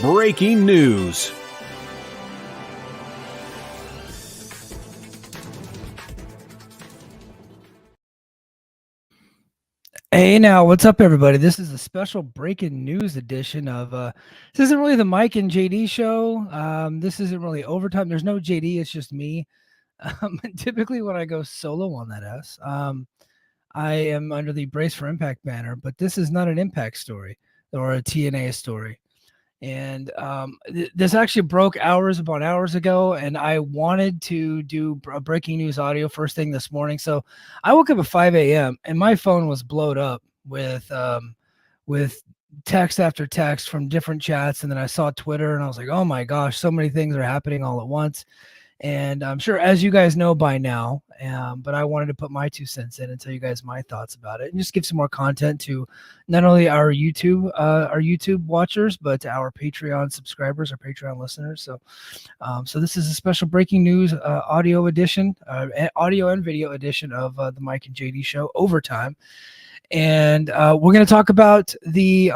breaking news. Hey now, what's up everybody? This is a special breaking news edition of this isn't really the Mike and JD show. This isn't really overtime. There's no JD, it's just me. Typically when I go solo on that I am under the Brace for Impact banner, but this is not an Impact story or a TNA story. And this actually broke hours upon hours ago, and I wanted to do a breaking news audio first thing this morning. So I woke up at 5 a.m. and my phone was blowed up with text after text from different chats, and then I saw Twitter, and I was like, "Oh my gosh, so many things are happening all at once." And I'm sure, as you guys know by now, but I wanted to put my 2 cents in and tell you guys my thoughts about it, and just give some more content to not only our YouTube watchers, but to our Patreon subscribers, our Patreon listeners. So this is a special breaking news audio edition, audio and video edition of the Mike and JD show, Overtime, and we're going to talk about the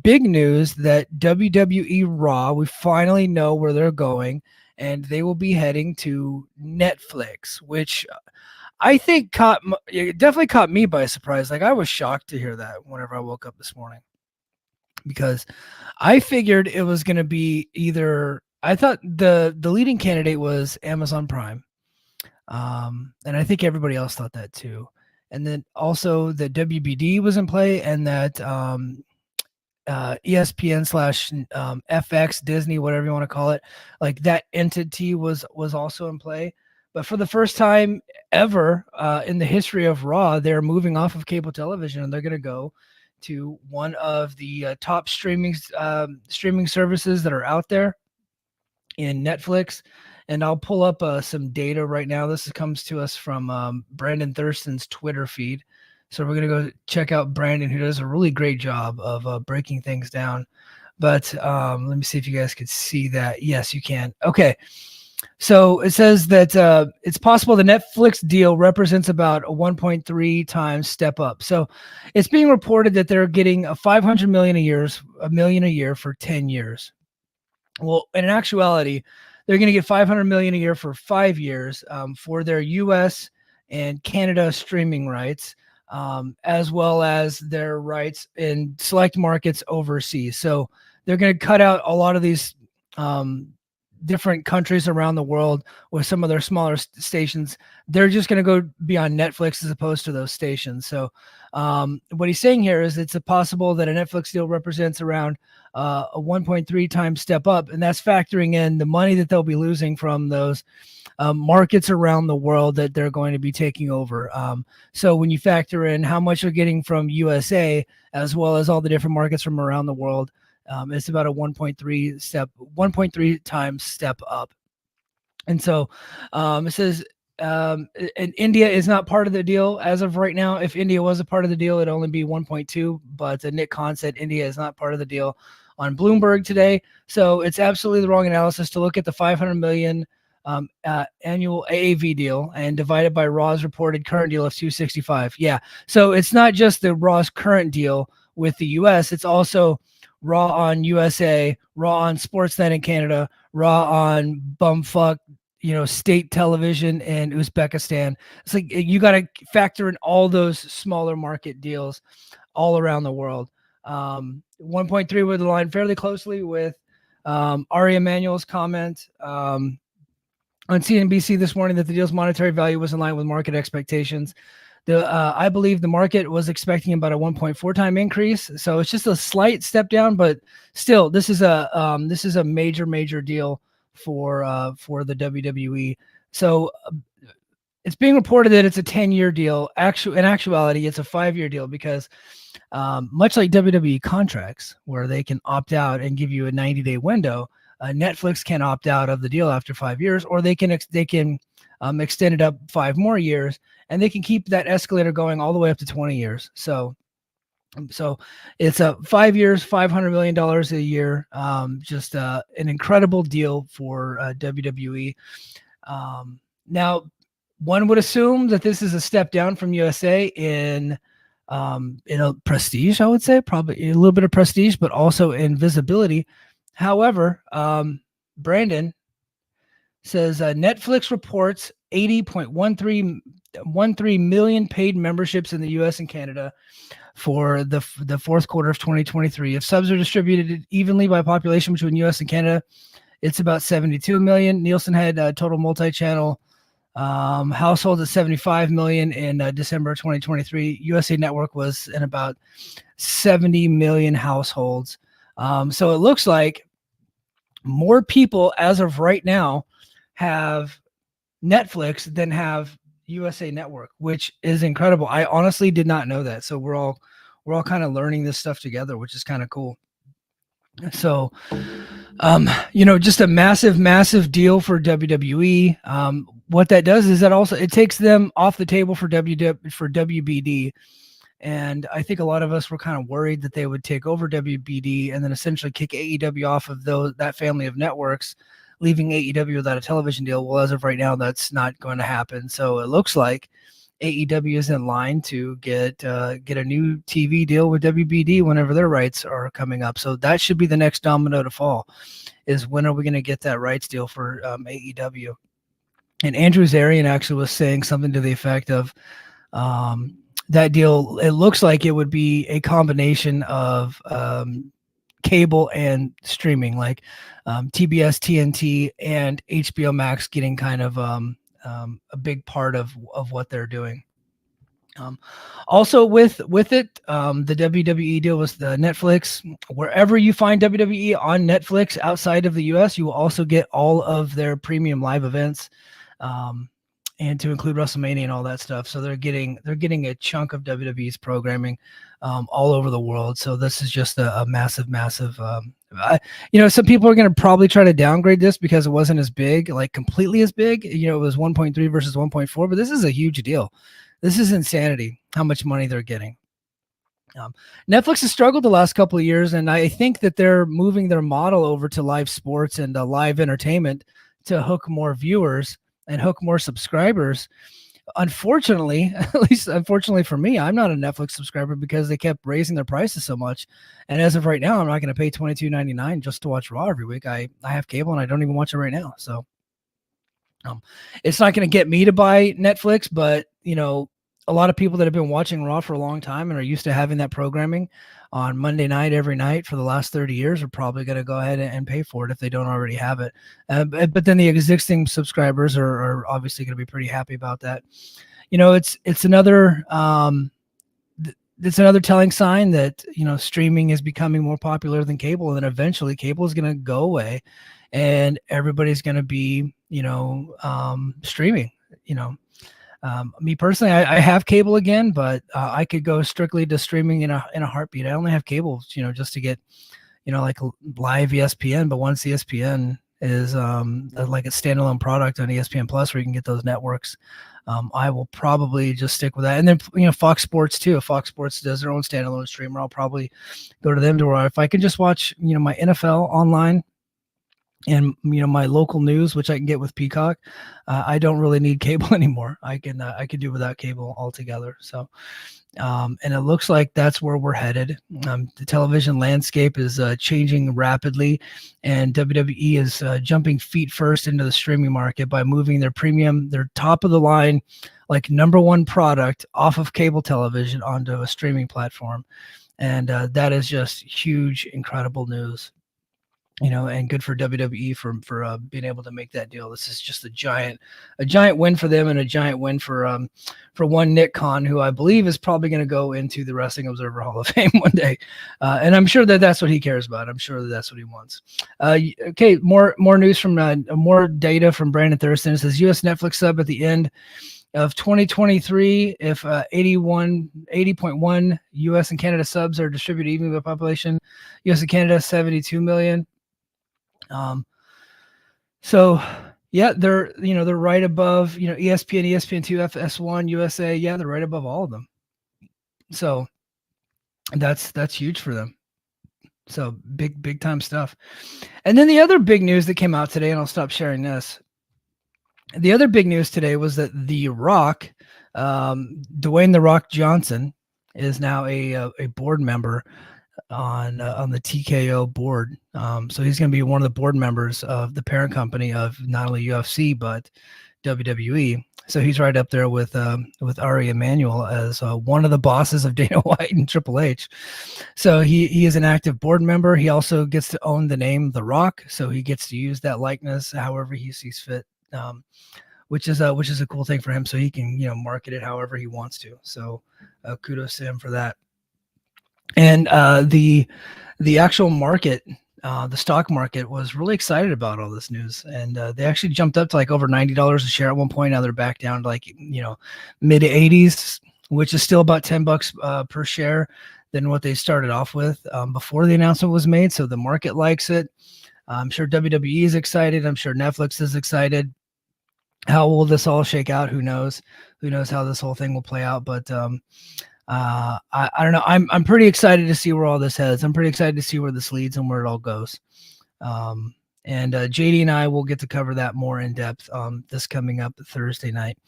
big news that WWE Raw. We finally know where they're going, and they will be heading to Netflix, which I think it definitely caught me by surprise. Like, I was shocked to hear that whenever I woke up this morning, because I figured it was going to be either, I thought the leading candidate was Amazon Prime. And I think everybody else thought that too. And then also that WBD was in play, and that ESPN / FX, Disney, whatever you want to call it, like that entity was also in play. But for the first time ever in the history of Raw, they're moving off of cable television, and they're going to go to one of the top streaming services that are out there in Netflix. And I'll pull up some data right now. This comes to us from Brandon Thurston's Twitter feed. So we're going to go check out Brandon, who does a really great job of breaking things down. But let me see if you guys could see that. Yes, you can. Okay. So it says that it's possible the Netflix deal represents about a 1.3 times step up. So it's being reported that they're getting a $500 million a year for 10 years. Well, in actuality, they're going to get $500 million a year for 5 years for their U.S. and Canada streaming rights, as well as their rights in select markets overseas. So they're going to cut out a lot of these different countries around the world with some of their smaller stations. They're just going to go be on Netflix as opposed to those stations. So what he's saying here is it's possible that a Netflix deal represents around a 1.3 times step up, and that's factoring in the money that they'll be losing from those markets around the world that they're going to be taking over. So when you factor in how much they're getting from USA, as well as all the different markets from around the world, it's about a 1.3 times step up. And so it says, and India is not part of the deal as of right now. If India was a part of the deal, it'd only be 1.2, but Nick Khan said India is not part of the deal on Bloomberg today. So it's absolutely the wrong analysis to look at the 500 million annual AAV deal and divide it by Raw's reported current deal of 265. Yeah. So it's not just the Raw's current deal with the US, it's also Raw on USA, Raw on Sportsnet in Canada, Raw on bumfuck, state television in Uzbekistan. It's like you got to factor in all those smaller market deals all around the world. 1.3 would align fairly closely with Ari Emanuel's comment on CNBC this morning that the deal's monetary value was in line with market expectations. I believe the market was expecting about a 1.4 time increase, so it's just a slight step down, but still, this is a major deal for the WWE. So it's being reported that it's a 10-year deal. In actuality, it's a 5-year deal, because much like WWE contracts, where they can opt out and give you a 90-day window, Netflix can opt out of the deal after 5 years, or they can extend it up 5 more years, and they can keep that escalator going all the way up to 20 years. So it's a 5 years, $500 million a year. Just an incredible deal for WWE. Now, one would assume that this is a step down from USA in prestige, I would say, probably a little bit of prestige, but also in visibility. However, Brandon says Netflix reports 80.13 million paid memberships in the U.S. and Canada for the fourth quarter of 2023. If subs are distributed evenly by population between U.S. and Canada, it's about 72 million. Nielsen had total multi-channel households at 75 million in December 2023. USA Network was in about 70 million households. So it looks like more people as of right now have Netflix than have USA Network, which is incredible. I honestly did not know that. So we're all kind of learning this stuff together, which is kind of cool. So, just a massive deal for WWE. What that does is that also it takes them off the table for WBD. And I think a lot of us were kind of worried that they would take over WBD and then essentially kick AEW off of that family of networks, leaving AEW without a television deal. Well, as of right now, that's not going to happen. So it looks like AEW is in line to get a new TV deal with WBD whenever their rights are coming up. So that should be the next domino to fall, is when are we going to get that rights deal for AEW? And Andrew Zarian actually was saying something to the effect of that deal. It looks like it would be a combination of cable and streaming, like TBS, TNT, and HBO Max getting kind of a big part of what they're doing. Also with it, the WWE deal was the Netflix. Wherever you find WWE on Netflix outside of the US, you will also get all of their premium live events, and to include WrestleMania and all that stuff. So they're getting a chunk of WWE's programming all over the world. So this is just a massive. Some people are going to probably try to downgrade this because it wasn't as big, like completely as big. It was 1.3 versus 1.4, but this is a huge deal. This is insanity how much money they're getting. Netflix has struggled the last couple of years, and I think that they're moving their model over to live sports and live entertainment to hook more viewers and hook more subscribers. Unfortunately, at least unfortunately for me, I'm not a Netflix subscriber because they kept raising their prices so much. And as of right now, I'm not going to pay $22.99 just to watch Raw every week. I have cable and I don't even watch it right now. So it's not going to get me to buy Netflix, but a lot of people that have been watching Raw for a long time and are used to having that programming on Monday night every night for the last 30 years are probably going to go ahead and pay for it if they don't already have it. But then the existing subscribers are obviously going to be pretty happy about that. It's another telling sign that streaming is becoming more popular than cable, and then eventually cable is going to go away, and everybody's going to be streaming. Me personally, I have cable again, but I could go strictly to streaming in a heartbeat. I only have cable, just to get, like live ESPN. But once ESPN is like a standalone product on ESPN Plus, where you can get those networks, I will probably just stick with that. And then Fox Sports too. If Fox Sports does their own standalone streamer, I'll probably go to them. To where if I can just watch my NFL online, and my local news, which I can get with Peacock, I don't really need cable anymore. I can do without cable altogether. So, and it looks like that's where we're headed. The television landscape is changing rapidly, and WWE is jumping feet first into the streaming market by moving their premium, their top of the line, like number one product off of cable television onto a streaming platform, and that is just huge, incredible news. And good for WWE for being able to make that deal. This is just a giant win for them, and a giant win for one Nick Khan, who I believe is probably going to go into the Wrestling Observer Hall of Fame one day. And I'm sure that that's what he cares about. I'm sure that that's what he wants. Okay, more news from more data from Brandon Thurston. It says U.S. Netflix sub at the end of 2023, if 80.1 U.S. and Canada subs are distributed evenly by population, U.S. and Canada 72 million. So yeah, they're right above, ESPN, ESPN2, FS1, USA. Yeah, they're right above all of them. So that's huge for them. So big time stuff. And then the other big news that came out today, and I'll stop sharing this. The other big news today was that The Rock, Dwayne The Rock Johnson, is now a board member on the TKO board. So he's going to be one of the board members of the parent company of not only UFC but WWE. So he's right up there with Ari Emanuel as one of the bosses of Dana White and Triple H. So he is an active board member. He also gets to own the name The Rock, so he gets to use that likeness however he sees fit. Which is a cool thing for him. So he can market it however he wants to. So kudos to him for that. And the actual market, the stock market, was really excited about all this news, and they actually jumped up to like over $90 a share at one point. Now they're back down to like mid 80s, which is still about $10 per share than what they started off with before the announcement was made. So the market likes it. I'm sure WWE is excited. I'm sure Netflix is excited. How will this all shake out? Who knows? Who knows how this whole thing will play out? But I don't know. I'm pretty excited to see where all this heads. I'm pretty excited to see where this leads and where it all goes. And JD and I will get to cover that more in depth this coming up Thursday night.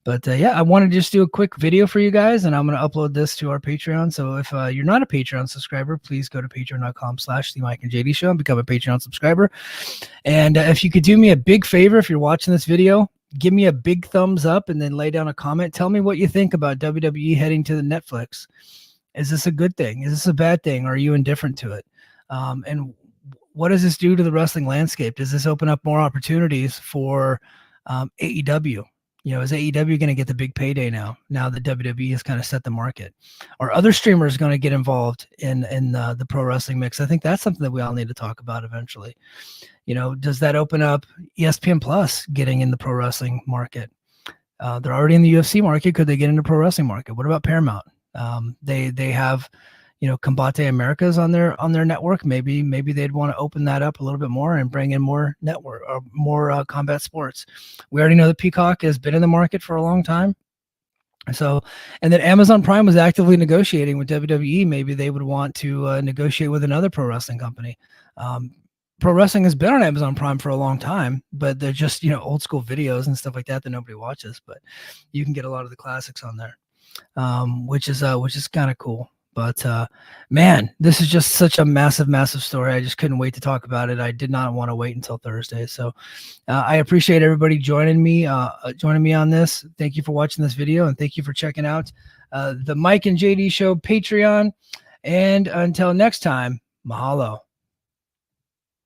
But yeah, I wanted to just do a quick video for you guys, and I'm going to upload this to our Patreon. So if you're not a Patreon subscriber, please go to patreon.com/The Mike and JD Show and become a Patreon subscriber. And if you could do me a big favor, if you're watching this video, give me a big thumbs up and then lay down a comment. Tell me what you think about WWE heading to the Netflix. Is this a good thing? Is this a bad thing? Or are you indifferent to it? And what does this do to the wrestling landscape? Does this open up more opportunities for AEW? Is AEW going to get the big payday now that WWE has kind of set the market? Are other streamers going to get involved in the pro wrestling mix? I think that's something that we all need to talk about eventually. Does that open up ESPN Plus getting in the pro wrestling market? They're already in the UFC market. Could they get into pro wrestling market? What about Paramount? They have, Combate Americas on their network. Maybe they'd want to open that up a little bit more and bring in more network or more combat sports. We already know that Peacock has been in the market for a long time. So, and then Amazon Prime was actively negotiating with WWE. Maybe they would want to negotiate with another pro wrestling company. Pro wrestling has been on Amazon Prime for a long time, but they're just, old school videos and stuff like that nobody watches, but you can get a lot of the classics on there, which is kind of cool. But man, this is just such a massive, massive story. I just couldn't wait to talk about it. I did not want to wait until Thursday. So I appreciate everybody joining me on this. Thank you for watching this video, and thank you for checking out the Mike and JD Show Patreon. And until next time, mahalo.